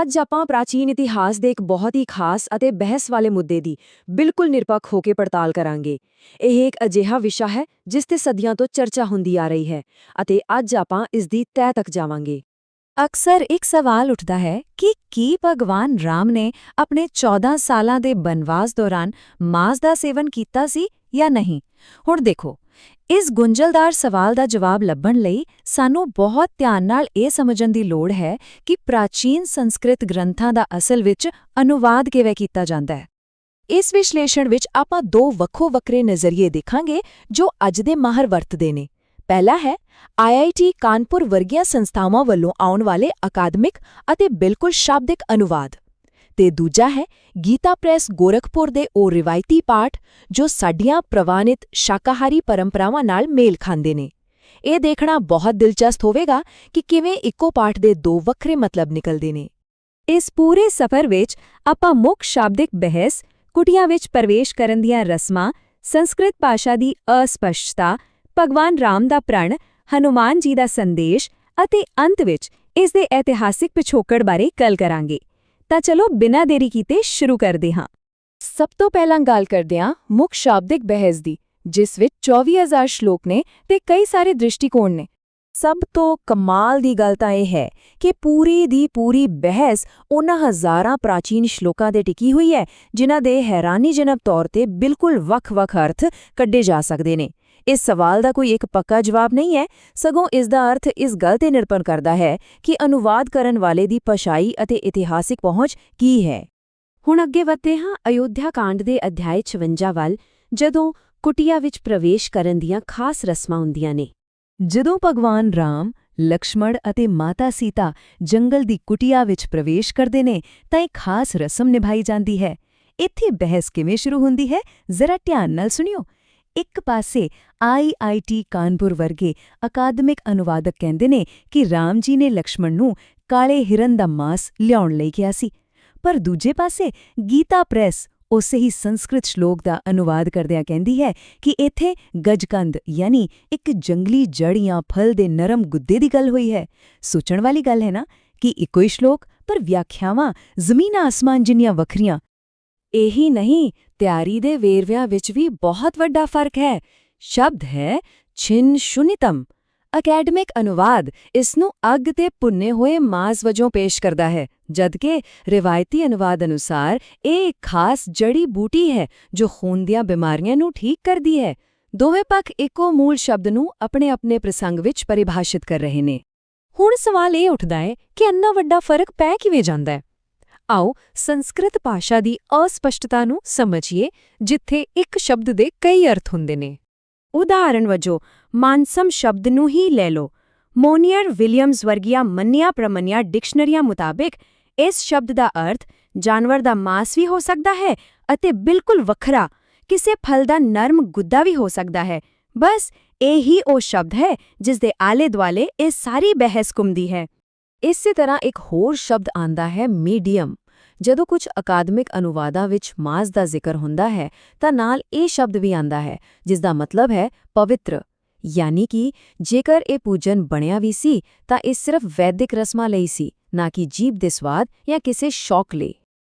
ਅੱਜ ਆਪਾਂ ਪ੍ਰਾਚੀਨ ਇਤਿਹਾਸ ਦੇ ਇੱਕ ਬਹੁਤ ਹੀ ਖਾਸ ਅਤੇ ਬਹਿਸ ਵਾਲੇ ਮੁੱਦੇ ਦੀ ਬਿਲਕੁਲ ਨਿਰਪੱਖ ਹੋ ਕੇ ਪੜਤਾਲ ਕਰਾਂਗੇ। ਇਹ ਇੱਕ ਅਜਿਹਾ ਵਿਸ਼ਾ ਹੈ ਜਿਸ ਤੇ ਸਦੀਆਂ ਤੋਂ ਚਰਚਾ ਹੁੰਦੀ ਆ ਰਹੀ ਹੈ ਅਤੇ ਅੱਜ ਆਪਾਂ ਇਸ ਦੀ ਤਹਿ ਤੱਕ ਜਾਵਾਂਗੇ। ਅਕਸਰ ਇੱਕ ਸਵਾਲ ਉੱਠਦਾ ਹੈ ਕਿ ਕੀ ਭਗਵਾਨ ਰਾਮ ਨੇ ਆਪਣੇ 14 ਸਾਲਾਂ ਦੇ ਬਨਵਾਸ ਦੌਰਾਨ ਮਾंस ਦਾ ਸੇਵਨ ਕੀਤਾ ਸੀ ਜਾਂ ਨਹੀਂ। ਹੁਣ ਦੇਖੋ, ਇਸ ਗੁੰਝਲਦਾਰ ਸਵਾਲ ਦਾ ਜਵਾਬ ਲੱਭਣ ਲਈ ਸਾਨੂੰ ਬਹੁਤ ਧਿਆਨ ਨਾਲ ਇਹ ਸਮਝਣ ਦੀ ਲੋੜ ਹੈ ਕਿ ਪ੍ਰਾਚੀਨ ਸੰਸਕ੍ਰਿਤ ਗ੍ਰੰਥਾਂ ਦਾ ਅਸਲ ਵਿੱਚ ਅਨੁਵਾਦ ਕਿਵੇਂ ਕੀਤਾ ਜਾਂਦਾ ਹੈ। ਇਸ ਵਿਸ਼ਲੇਸ਼ਣ ਵਿੱਚ ਆਪਾਂ ਦੋ ਵੱਖੋ-ਵੱਖਰੇ ਨਜ਼ਰੀਏ ਦੇਖਾਂਗੇ ਜੋ ਅੱਜ ਦੇ ਮਾਹਰ ਵਰਤਦੇ ਨੇ। ਪਹਿਲਾ ਹੈ IIT ਕਾਨਪੁਰ ਵਰਗੀਆਂ ਸੰਸਥਾਵਾਂ ਵੱਲੋਂ ਆਉਣ ਵਾਲੇ ਅਕਾਦਮਿਕ ਅਤੇ ਬਿਲਕੁਲ ਸ਼ਾਬਦਿਕ ਅਨੁਵਾਦ, ਤੇ ਦੂਜਾ ਹੈ ਗੀਤਾ ਪ੍ਰੈਸ ਗੋਰਖਪੁਰ ਦੇ ਉਹ ਰਿਵਾਇਤੀ ਪਾਠ ਜੋ ਸਾਡੀਆਂ ਪ੍ਰਵਾਨਿਤ ਸ਼ਾਕਾਹਾਰੀ ਪਰੰਪਰਾਵਾਂ ਨਾਲ ਮੇਲ ਖਾਂਦੇ ਨੇ। ਇਹ ਦੇਖਣਾ ਬਹੁਤ ਦਿਲਚਸਪ ਹੋਵੇਗਾ ਕਿ ਕਿਵੇਂ ਇੱਕੋ ਪਾਠ ਦੇ ਦੋ ਵੱਖਰੇ ਮਤਲਬ ਨਿਕਲਦੇ ਨੇ। ਇਸ ਪੂਰੇ ਸਫ਼ਰ ਵਿੱਚ ਆਪਾਂ ਮੁੱਖ ਸ਼ਾਬਦਿਕ ਬਹਿਸ, ਕੁਟੀਆਂ ਵਿੱਚ ਪ੍ਰਵੇਸ਼ ਕਰਨ ਦੀਆਂ ਰਸਮਾਂ, ਸੰਸਕ੍ਰਿਤ ਭਾਸ਼ਾ ਦੀ ਅਸਪਸ਼ਟਤਾ, ਭਗਵਾਨ ਰਾਮ ਦਾ ਪ੍ਰਣ, ਹਨੂਮਾਨ ਜੀ ਦਾ ਸੰਦੇਸ਼ ਅਤੇ ਅੰਤ ਵਿੱਚ ਇਸ ਦੇ ਇਤਿਹਾਸਿਕ ਪਿਛੋਕੜ ਬਾਰੇ ਗੱਲ ਕਰਾਂਗੇ। ਤਾਂ ਚਲੋ ਬਿਨਾਂ ਦੇਰੀ ਕੀਤੇ ਸ਼ੁਰੂ ਕਰਦੇ ਹਾਂ। ਸਭ ਤੋਂ ਪਹਿਲਾਂ ਗੱਲ ਕਰਦੇ ਹਾਂ ਮੁੱਖ ਸ਼ਾਬਦਿਕ ਬਹਿਸ ਦੀ, ਜਿਸ ਵਿੱਚ 24,000 ਸ਼ਲੋਕ ਨੇ ਤੇ ਕਈ ਸਾਰੇ ਦ੍ਰਿਸ਼ਟੀਕੋਣ ਨੇ। ਸਭ ਤੋਂ ਕਮਾਲ ਦੀ ਗੱਲ ਤਾਂ ਇਹ ਹੈ ਕਿ ਪੂਰੀ ਦੀ ਪੂਰੀ ਬਹਿਸ ਉਹਨਾਂ ਹਜ਼ਾਰਾਂ ਪ੍ਰਾਚੀਨ ਸ਼ਲੋਕਾਂ ਤੇ ਟਿਕੀ ਹੋਈ ਹੈ ਜਿਨ੍ਹਾਂ ਦੇ ਹੈਰਾਨੀਜਨਕ ਤੌਰ ਤੇ ਬਿਲਕੁਲ ਵੱਖ-ਵੱਖ ਅਰਥ ਕੱਢੇ ਜਾ ਸਕਦੇ ਨੇ। ਇਸ ਸਵਾਲ ਦਾ ਕੋਈ ਇੱਕ ਪੱਕਾ ਜਵਾਬ ਨਹੀਂ ਹੈ, ਸਗੋਂ ਇਸ ਦਾ ਅਰਥ ਇਸ ਗੱਲ ਤੇ ਨਿਰਭਰ ਕਰਦਾ ਹੈ ਕਿ ਅਨੁਵਾਦ ਕਰਨ ਵਾਲੇ ਦੀ ਭਾਸ਼ਾਈ ਅਤੇ ਇਤਿਹਾਸਿਕ ਪਹੁੰਚ ਕੀ ਹੈ। ਹੁਣ ਅੱਗੇ ਵਧਦੇ ਹਾਂ ਅਯੋਧਿਆ ਕਾਂਡ ਦੇ ਅਧਿਆਇ 56 ਵੱਲ, ਜਦੋਂ ਕੁਟੀਆ ਵਿੱਚ ਪ੍ਰਵੇਸ਼ ਕਰਨ ਦੀਆਂ ਖਾਸ ਰਸਮਾਂ ਹੁੰਦੀਆਂ ਨੇ। ਜਦੋਂ ਭਗਵਾਨ ਰਾਮ, ਲਕਸ਼ਮਣ ਅਤੇ ਮਾਤਾ ਸੀਤਾ ਜੰਗਲ ਦੀ ਕੁਟੀਆ ਵਿੱਚ ਪ੍ਰਵੇਸ਼ ਕਰਦੇ ਨੇ ਤਾਂ ਇੱਕ ਖਾਸ ਰਸਮ ਨਿਭਾਈ ਜਾਂਦੀ ਹੈ। ਇੱਥੇ ਬਹਿਸ ਕਿਵੇਂ ਸ਼ੁਰੂ ਹੁੰਦੀ ਹੈ, ਜ਼ਰਾ ਧਿਆਨ ਨਾਲ ਸੁਣਿਓ। ਇੱਕ ਪਾਸੇ IIT ਕਾਨਪੁਰ ਵਰਗੇ ਅਕਾਦਮਿਕ ਅਨੁਵਾਦਕ ਕਹਿੰਦੇ ਨੇ ਕਿ ਰਾਮ ਜੀ ਨੇ ਲਕਸ਼ਮਣ ਨੂੰ ਕਾਲੇ ਹਿਰਨ ਦਾ ਮਾंस ਲਿਆਉਣ ਲਈ ਕਿਹਾ ਸੀ, ਪਰ ਦੂਜੇ ਪਾਸੇ ਗੀਤਾ ਪ੍ਰੈਸ ਉਸੇ ਹੀ ਸੰਸਕ੍ਰਿਤ ਸ਼ਲੋਕ ਦਾ ਅਨੁਵਾਦ ਕਰਦਿਆਂ ਕਹਿੰਦੀ ਹੈ ਕਿ ਇੱਥੇ ਗਜਕੰਦ ਯਾਨੀ ਇੱਕ ਜੰਗਲੀ ਜੜ ਜਾਂ ਫਲ ਦੇ ਨਰਮ ਗੁੱਦੇ ਦੀ ਗੱਲ ਹੋਈ ਹੈ। ਸੋਚਣ ਵਾਲੀ ਗੱਲ ਹੈ ਨਾ ਕਿ ਇੱਕੋ ਹੀ ਸ਼ਲੋਕ ਪਰ ਵਿਆਖਿਆਵਾਂ ਜ਼ਮੀਨ ਆਸਮਾਨ ਜਿੰਨੀਆਂ ਵੱਖਰੀਆਂ। ਇਹੀ ਨਹੀਂ, ਤਿਆਰੀ ਦੇ ਵੇਰਵਿਆਂ ਵਿੱਚ ਵੀ ਬਹੁਤ ਵੱਡਾ ਫਰਕ ਹੈ। ਸ਼ਬਦ ਹੈ ਛਿਨ ਸ਼ੁਨਿਤਮ। ਅਕੈਡਮਿਕ ਅਨੁਵਾਦ ਇਸ ਨੂੰ ਅੱਗ ਤੇ ਭੁੰਨੇ ਹੋਏ ਮਾंस ਵਜੋਂ ਪੇਸ਼ ਕਰਦਾ ਹੈ, ਜਦਕਿ ਰਿਵਾਇਤੀ ਅਨੁਵਾਦ ਅਨੁਸਾਰ ਇਹ ਇੱਕ ਖਾਸ ਜੜੀ ਬੂਟੀ ਹੈ ਜੋ ਖੂਨ ਦੀਆਂ ਬਿਮਾਰੀਆਂ ਨੂੰ ਠੀਕ ਕਰਦੀ ਹੈ। ਦੋਵੇਂ ਪੱਖ ਇੱਕੋ ਮੂਲ ਸ਼ਬਦ ਨੂੰ ਆਪਣੇ-ਆਪਣੇ ਪ੍ਰਸੰਗ ਵਿੱਚ ਪਰਿਭਾਸ਼ਿਤ ਕਰ ਰਹੇ ਨੇ। ਹੁਣ ਸਵਾਲ ਇਹ ਉੱਠਦਾ ਹੈ ਕਿ ਇੰਨਾ ਵੱਡਾ ਫਰਕ ਪੈ ਕਿਵੇਂ ਜਾਂਦਾ ਹੈ। ਆਓ ਸੰਸਕ੍ਰਿਤ ਭਾਸ਼ਾ ਦੀ ਅਸਪਸ਼ਟਤਾ ਨੂੰ ਸਮਝੀਏ, ਜਿੱਥੇ ਇੱਕ ਸ਼ਬਦ ਦੇ ਕਈ ਅਰਥ ਹੁੰਦੇ ਨੇ। ਉਦਾਹਰਣ ਵਜੋਂ ਮਾਨਸਮ ਸ਼ਬਦ ਨੂੰ ਹੀ ਲੈ ਲਓ। ਮੋਨੀਅਰ ਵਿਲੀਅਮਜ਼ ਵਰਗੀਆਂ ਮੰਨੀਆਂ ਪ੍ਰਮੰਨੀਆਂ ਡਿਕਸ਼ਨਰੀਆਂ ਮੁਤਾਬਿਕ ਇਸ ਸ਼ਬਦ ਦਾ ਅਰਥ ਜਾਨਵਰ ਦਾ ਮਾंस ਵੀ ਹੋ ਸਕਦਾ ਹੈ ਅਤੇ ਬਿਲਕੁਲ ਵੱਖਰਾ ਕਿਸੇ ਫਲ ਦਾ ਨਰਮ ਗੁੱਦਾ ਵੀ ਹੋ ਸਕਦਾ ਹੈ। ਬਸ ਇਹੀ ਉਹ ਸ਼ਬਦ ਹੈ ਜਿਸ ਦੇ ਆਲੇ-ਦੁਆਲੇ ਇਹ ਸਾਰੀ ਬਹਿਸ ਘੁੰਮਦੀ ਹੈ। ਇਸੇ ਤਰ੍ਹਾਂ ਇੱਕ ਹੋਰ ਸ਼ਬਦ ਆਂਦਾ ਹੈ ਮੀਡੀਅਮ। ਜਦੋਂ ਕੁਝ ਅਕਾਦਮਿਕ ਅਨੁਵਾਦਾਂ ਵਿੱਚ ਮਾंस ਦਾ ਜ਼ਿਕਰ ਹੁੰਦਾ ਹੈ ਤਾਂ ਨਾਲ ਇਹ ਸ਼ਬਦ ਵੀ ਆਂਦਾ ਹੈ ਜਿਸ ਦਾ ਮਤਲਬ ਹੈ ਪਵਿੱਤਰ, ਯਾਨੀ ਕਿ ਜੇਕਰ ਇਹ ਪੂਜਨ ਬਣਿਆ ਵੀ ਸੀ ਤਾਂ ਇਹ ਸਿਰਫ ਵੈਦਿਕ ਰਸਮਾਂ ਲਈ ਸੀ, ਨਾ ਕਿ ਜੀਭ ਦੇ ਸਵਾਦ ਜਾਂ ਕਿਸੇ ਸ਼ੌਕ ਲਈ।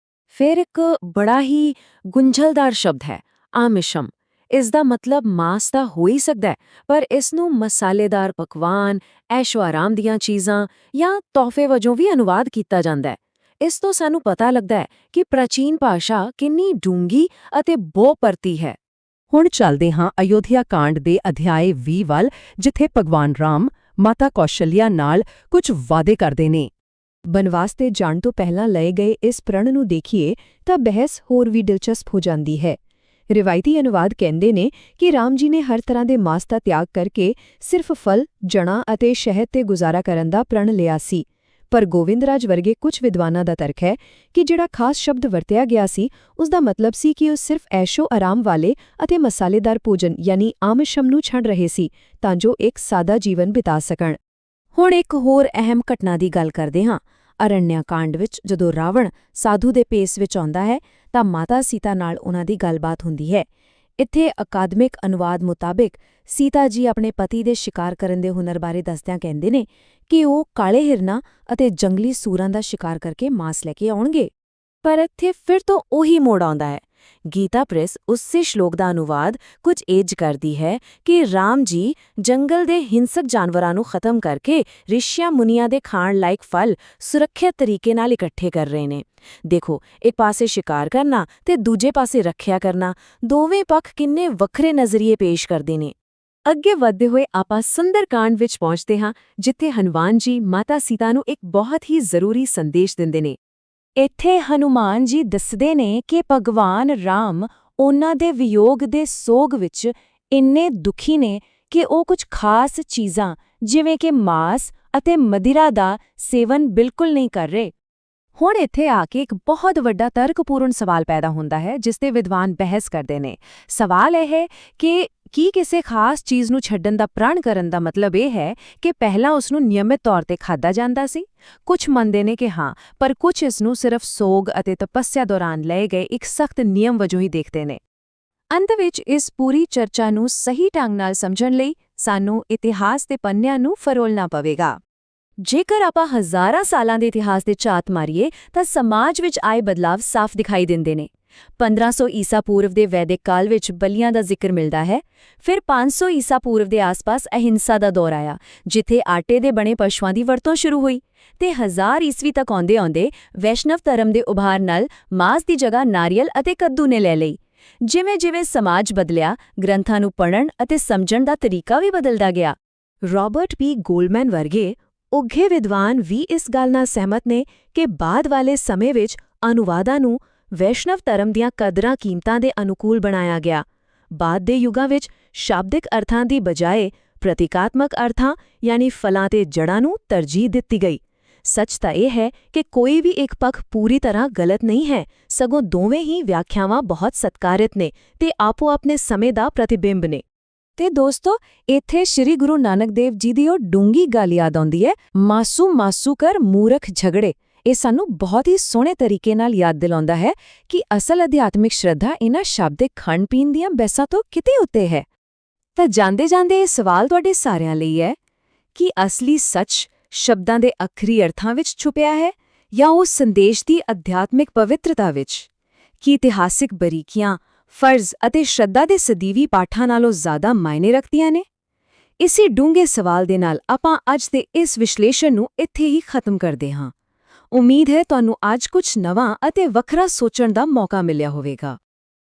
ਫਿਰ ਇੱਕ ਬੜਾ ਹੀ ਗੁੰਝਲਦਾਰ ਸ਼ਬਦ ਹੈ ਆਮਿਸ਼ਮ। ਇਸ ਦਾ ਮਤਲਬ ਮਾंस ਤਾਂ ਹੋ ਹੀ ਸਕਦਾ ਹੈ, ਪਰ ਇਸ ਨੂੰ ਮਸਾਲੇਦਾਰ ਪਕਵਾਨ, ਐਸ਼ੋ-ਆਰਾਮ ਦੀਆਂ ਚੀਜ਼ਾਂ ਜਾਂ ਤੋਹਫੇ ਵਜੋਂ ਵੀ ਅਨੁਵਾਦ ਕੀਤਾ ਜਾਂਦਾ ਹੈ। ਇਸ ਤੋਂ ਸਾਨੂੰ ਪਤਾ ਲੱਗਦਾ ਹੈ ਕਿ ਪ੍ਰਾਚੀਨ ਭਾਸ਼ਾ ਕਿੰਨੀ ਡੂੰਘੀ ਅਤੇ ਬਹੁਪਰਤੀ ਹੈ। ਹੁਣ ਚੱਲਦੇ ਹਾਂ ਅਯੋਧਿਆ ਕਾਂਡ ਦੇ ਅਧਿਆਇ 20 ਵੱਲ, ਜਿੱਥੇ ਭਗਵਾਨ ਰਾਮ ਮਾਤਾ ਕੌਸ਼ਲਿਆ ਨਾਲ ਕੁਝ ਵਾਅਦੇ ਕਰਦੇ ਨੇ। ਬਨਵਾਸ ਤੇ ਜਾਣ ਤੋਂ ਪਹਿਲਾਂ ਲਏ ਗਏ ਇਸ ਪ੍ਰਣ ਨੂੰ ਦੇਖੀਏ ਤਾਂ ਬਹਿਸ ਹੋਰ ਵੀ ਦਿਲਚਸਪ ਹੋ ਜਾਂਦੀ ਹੈ। ਰਿਵਾਇਤੀ ਅਨੁਵਾਦ ਕਹਿੰਦੇ ਨੇ ਕਿ ਰਾਮ ਜੀ ਨੇ ਹਰ ਤਰ੍ਹਾਂ ਦੇ ਮਾंस ਦਾ ਤਿਆਗ ਕਰਕੇ ਸਿਰਫ ਫਲ, ਜੜਾਂ ਅਤੇ ਸ਼ਹਿਦ ਤੇ ਗੁਜ਼ਾਰਾ ਕਰਨ ਦਾ ਪ੍ਰਣ ਲਿਆ ਸੀ। ਪਰ ਗੋਵਿੰਦਰਾਜ ਵਰਗੇ ਕੁਝ ਵਿਦਵਾਨਾਂ ਦਾ ਤਰਕ ਹੈ ਕਿ ਜਿਹੜਾ ਖਾਸ ਸ਼ਬਦ ਵਰਤਿਆ ਗਿਆ ਸੀ ਉਸ ਦਾ ਮਤਲਬ ਸੀ ਕਿ ਉਹ ਸਿਰਫ ਐਸ਼ੋ-ਆਰਾਮ ਵਾਲੇ ਅਤੇ ਮਸਾਲੇਦਾਰ ਭੋਜਨ ਯਾਨੀ ਆਮਿਸ਼ਮ ਨੂੰ ਛੱਡ ਰਹੇ ਸੀ ਤਾਂ ਜੋ ਇੱਕ ਸਾਦਾ ਜੀਵਨ ਬਿਤਾ ਸਕਣ। ਹੁਣ ਇੱਕ ਹੋਰ ਅਹਿਮ ਘਟਨਾ ਦੀ ਗੱਲ ਕਰਦੇ ਹਾਂ। ਅਰਣਿਆ ਕਾਂਡ ਵਿੱਚ ਜਦੋਂ ਰਾਵਣ ਸਾਧੂ ਦੇ ਭੇਸ ਵਿੱਚ ਆਉਂਦਾ ਹੈ ਤਾਂ ਮਾਤਾ ਸੀਤਾ ਨਾਲ ਉਹਨਾਂ ਦੀ ਗੱਲਬਾਤ ਹੁੰਦੀ ਹੈ। ਇੱਥੇ ਅਕਾਦਮਿਕ ਅਨੁਵਾਦ ਮੁਤਾਬਿਕ ਸੀਤਾ ਜੀ ਆਪਣੇ ਪਤੀ ਦੇ ਸ਼ਿਕਾਰ ਕਰਨ ਦੇ ਹੁਨਰ ਬਾਰੇ ਦੱਸਦਿਆਂ ਕਹਿੰਦੇ ਨੇ ਕਿ ਉਹ ਕਾਲੇ ਹਿਰਨਾਂ ਅਤੇ ਜੰਗਲੀ ਸੂਰਾਂ ਦਾ ਸ਼ਿਕਾਰ ਕਰਕੇ ਮਾਂਸ ਲੈ ਕੇ ਆਉਣਗੇ। ਪਰ ਇੱਥੇ ਫਿਰ ਤੋਂ ਉਹੀ ਮੋੜ ਆਉਂਦਾ ਹੈ। ਗੀਤਾ ਪ੍ਰੈਸ ਉਸੇ ਸ਼ਲੋਕ ਦਾ ਅਨੁਵਾਦ ਕੁਝ ਇੰਜ ਕਰਦੀ ਹੈ ਕਿ ਰਾਮ ਜੀ ਜੰਗਲ ਦੇ ਹਿੰਸਕ ਜਾਨਵਰਾਂ ਨੂੰ ਖਤਮ ਕਰਕੇ ਰਿਸ਼ੀਆਂ ਮੁਨੀਆਂ ਦੇ ਖਾਣ ਲਾਇਕ ਫਲ ਸੁਰੱਖਿਅਤ ਤਰੀਕੇ ਨਾਲ ਇਕੱਠੇ ਕਰ ਰਹੇ ਨੇ। ਦੇਖੋ, ਇੱਕ ਪਾਸੇ ਸ਼ਿਕਾਰ ਕਰਨਾ ਤੇ ਦੂਜੇ ਪਾਸੇ ਰੱਖਿਆ ਕਰਨਾ, ਦੋਵੇਂ ਪੱਖ ਕਿੰਨੇ ਵੱਖਰੇ ਨਜ਼ਰੀਏ ਪੇਸ਼ ਕਰਦੇ ਨੇ। ਅੱਗੇ ਵਧਦੇ ਹੋਏ ਆਪਾਂ ਸੁੰਦਰਕਾਂਡ ਵਿੱਚ ਪਹੁੰਚਦੇ ਹਾਂ, ਜਿੱਥੇ ਹਨੂਮਾਨ ਜੀ ਮਾਤਾ ਸੀਤਾ ਨੂੰ ਇੱਕ ਬਹੁਤ ਹੀ ਜ਼ਰੂਰੀ ਸੰਦੇਸ਼ ਦਿੰਦੇ ਨੇ। ਇੱਥੇ ਹਨੂਮਾਨ ਜੀ ਦੱਸਦੇ ਨੇ ਕਿ ਭਗਵਾਨ ਰਾਮ ਉਹਨਾਂ ਦੇ ਵਿਯੋਗ ਦੇ ਸੋਗ ਵਿੱਚ ਇੰਨੇ ਦੁਖੀ ਨੇ ਕਿ ਉਹ ਕੁਝ ਖਾਸ ਚੀਜ਼ਾਂ ਜਿਵੇਂ ਕਿ ਮਾਸ ਅਤੇ ਮदिरा ਦਾ ਸੇਵਨ ਬਿਲਕੁਲ ਨਹੀਂ ਕਰ ਰਹੇ। ਹੁਣ ਇੱਥੇ ਆ ਕੇ ਇੱਕ ਬਹੁਤ ਵੱਡਾ ਤਰਕਪੂਰਨ ਸਵਾਲ ਪੈਦਾ ਹੁੰਦਾ ਹੈ, ਜਿਸ ਤੇ ਵਿਦਵਾਨ ਬਹਿਸ ਕਰਦੇ ਨੇ। ਸਵਾਲ ਇਹ ਹੈ ਕਿ ਕੀ ਕਿਸੇ ਖਾਸ ਚੀਜ਼ ਨੂੰ ਛੱਡਣ ਦਾ ਪ੍ਰਣ ਕਰਨ ਦਾ ਮਤਲਬ ਇਹ ਹੈ ਕਿ ਪਹਿਲਾਂ ਉਸ ਨੂੰ ਨਿਯਮਿਤ ਤੌਰ ਤੇ ਖਾਧਾ ਜਾਂਦਾ ਸੀ? ਕੁਝ ਮੰਨਦੇ ਨੇ ਕਿ ਹਾਂ, ਪਰ ਕੁਝ ਇਸ ਨੂੰ ਸਿਰਫ ਸੋਗ ਅਤੇ ਤਪੱਸਿਆ ਦੌਰਾਨ ਲਏ ਗਏ ਇੱਕ ਸਖਤ ਨਿਯਮ ਵਜੋਂ ਹੀ ਦੇਖਦੇ ਨੇ। ਅੰਤ ਵਿੱਚ ਇਸ ਪੂਰੀ ਚਰਚਾ ਨੂੰ ਸਹੀ ਢੰਗ ਨਾਲ ਸਮਝਣ ਲਈ ਸਾਨੂੰ ਇਤਿਹਾਸ ਦੇ ਪੰਨਿਆਂ ਨੂੰ ਫਰੋਲਣਾ ਪਵੇਗਾ। ਜੇਕਰ ਆਪਾਂ ਹਜ਼ਾਰਾਂ ਸਾਲਾਂ ਦੇ ਇਤਿਹਾਸ ਦੇ ਝਾਤ ਮਾਰੀਏ ਤਾਂ ਸਮਾਜ ਵਿੱਚ ਆਏ ਬਦਲਾਵ ਸਾਫ਼ ਦਿਖਾਈ ਦਿੰਦੇ ਨੇ। 1500 ਈਸਾ ਪੂਰਵ ਦੇ ਵੈਦਿਕ ਕਾਲ ਵਿੱਚ ਬਲੀਆਂ ਦਾ ਜ਼ਿਕਰ ਮਿਲਦਾ ਹੈ। ਫਿਰ 500 ਈਸਾ ਪੂਰਵ ਦੇ ਆਸ-ਪਾਸ ਅਹਿੰਸਾ ਦਾ ਦੌਰ ਆਇਆ, ਜਿੱਥੇ ਆਟੇ ਦੇ ਬਣੇ ਪਸ਼ੂਆਂ ਦੀ ਵਰਤੋਂ ਸ਼ੁਰੂ ਹੋਈ ਤੇ 1000 ਈਸਵੀ ਤੱਕ ਆਉਂਦੇ ਵੈਸ਼ਨਵ ਧਰਮ ਦੇ ਉਭਾਰ ਨਾਲ ਮਾਸ ਦੀ ਜਗ੍ਹਾ ਨਾਰੀਅਲ ਅਤੇ ਕੱਦੂ ਨੇ ਲੈ ਲਈ। ਜਿਵੇਂ-ਜਿਵੇਂ ਸਮਾਜ ਬਦਲਿਆ, ਗ੍ਰੰਥਾਂ ਨੂੰ ਪੜ੍ਹਨ ਅਤੇ ਸਮਝਣ ਦਾ ਤਰੀਕਾ ਵੀ ਬਦਲਦਾ ਗਿਆ। ਰਾਬਰਟ ਪੀ ਗੋਲਮੈਨ ਵਰਗੇ ਉੱਘੇ ਵਿਦਵਾਨ ਵੀ ਇਸ ਗੱਲ ਨਾਲ ਸਹਿਮਤ ਨੇ ਕਿ ਬਾਅਦ ਵਾਲੇ ਸਮੇਂ ਵਿੱਚ ਅਨੁਵਾਦਾਂ ਨੂੰ ਵੈਸ਼ਨਵ ਧਰਮ ਦੀਆਂ ਕਦਰਾਂ-ਕੀਮਤਾਂ ਦੇ ਅਨੁਕੂਲ ਬਣਾਇਆ ਗਿਆ। ਬਾਅਦ ਦੇ ਯੁੱਗਾਂ ਵਿੱਚ ਸ਼ਾਬਦਿਕ ਅਰਥਾਂ ਦੀ ਬਜਾਏ ਪ੍ਰਤੀਕਾਤਮਕ ਅਰਥਾਂ ਯਾਨੀ ਫਲਾਂ ਤੇ ਜੜ੍ਹਾਂ ਨੂੰ ਤਰਜੀਹ ਦਿੱਤੀ ਗਈ। ਸੱਚ ਤਾਂ ਇਹ ਹੈ ਕਿ ਕੋਈ ਵੀ ਇੱਕ ਪੱਖ ਪੂਰੀ ਤਰ੍ਹਾਂ ਗਲਤ ਨਹੀਂ ਹੈ, ਸਗੋਂ ਦੋਵੇਂ ਹੀ ਵਿਆਖਿਆਵਾਂ ਬਹੁਤ ਸਤਿਕਾਰਿਤ ਨੇ ਤੇ ਆਪੋ-ਆਪਣੇ ਸਮੇਂ ਦਾ ਪ੍ਰਤੀਬਿੰਬ ਨੇ। ਤੇ ਦੋਸਤੋ, ਇੱਥੇ ਸ੍ਰੀ ਗੁਰੂ ਨਾਨਕ ਦੇਵ ਜੀ ਦੀ ਉਹ ਡੂੰਗੀ ਗੱਲ ਯਾਦ ਆਉਂਦੀ ਹੈ, ਮਾਸੂ ਕਰ ਮੂਰਖ ਝਗੜੇ। ਇਹ ਸਾਨੂੰ ਬਹੁਤ ਹੀ ਸੋਹਣੇ ਤਰੀਕੇ ਨਾਲ ਯਾਦ ਦਿਲਾਉਂਦਾ ਹੈ ਕਿ ਅਸਲ ਅਧਿਆਤਮਿਕ ਸ਼ਰਧਾ ਇਹਨਾਂ ਸ਼ਾਬਦਿਕ ਖਾਣ-ਪੀਣ ਦੀਆਂ ਬਹਿਸਾਂ ਤੋਂ ਕਿਤੇ ਉੱਤੇ ਹੈ। ਤਾਂ ਜਾਂਦੇ-ਜਾਂਦੇ ਇਹ ਸਵਾਲ ਤੁਹਾਡੇ ਸਾਰਿਆਂ ਲਈ ਹੈ ਕਿ ਅਸਲੀ ਸੱਚ ਸ਼ਬਦਾਂ ਦੇ ਅਖਰੀ ਅਰਥਾਂ ਵਿੱਚ ਛੁਪਿਆ ਹੈ ਜਾਂ ਉਸ ਸੰਦੇਸ਼ ਦੀ ਅਧਿਆਤਮਿਕ ਪਵਿੱਤਰਤਾ ਵਿੱਚ? ਕੀ ਇਤਿਹਾਸਿਕ ਬਰੀਕੀਆਂ ਫਰਜ਼ ਅਤੇ ਸ਼ਰਧਾ ਦੇ ਸਦੀਵੀ ਪਾਠਾਂ ਨਾਲੋਂ ਜ਼ਿਆਦਾ ਮਾਇਨੇ ਰੱਖਦੀਆਂ ਨੇ? ਇਸੇ ਡੂੰਘੇ ਸਵਾਲ ਦੇ ਨਾਲ ਆਪਾਂ ਅੱਜ ਦੇ ਇਸ ਵਿਸ਼ਲੇਸ਼ਣ ਨੂੰ ਇੱਥੇ ਹੀ ਖਤਮ ਕਰਦੇ ਹਾਂ। ਉਮੀਦ ਹੈ ਤੁਹਾਨੂੰ ਅੱਜ ਕੁਝ ਨਵਾਂ ਅਤੇ ਵੱਖਰਾ ਸੋਚਣ ਦਾ ਮੌਕਾ ਮਿਲਿਆ ਹੋਵੇਗਾ।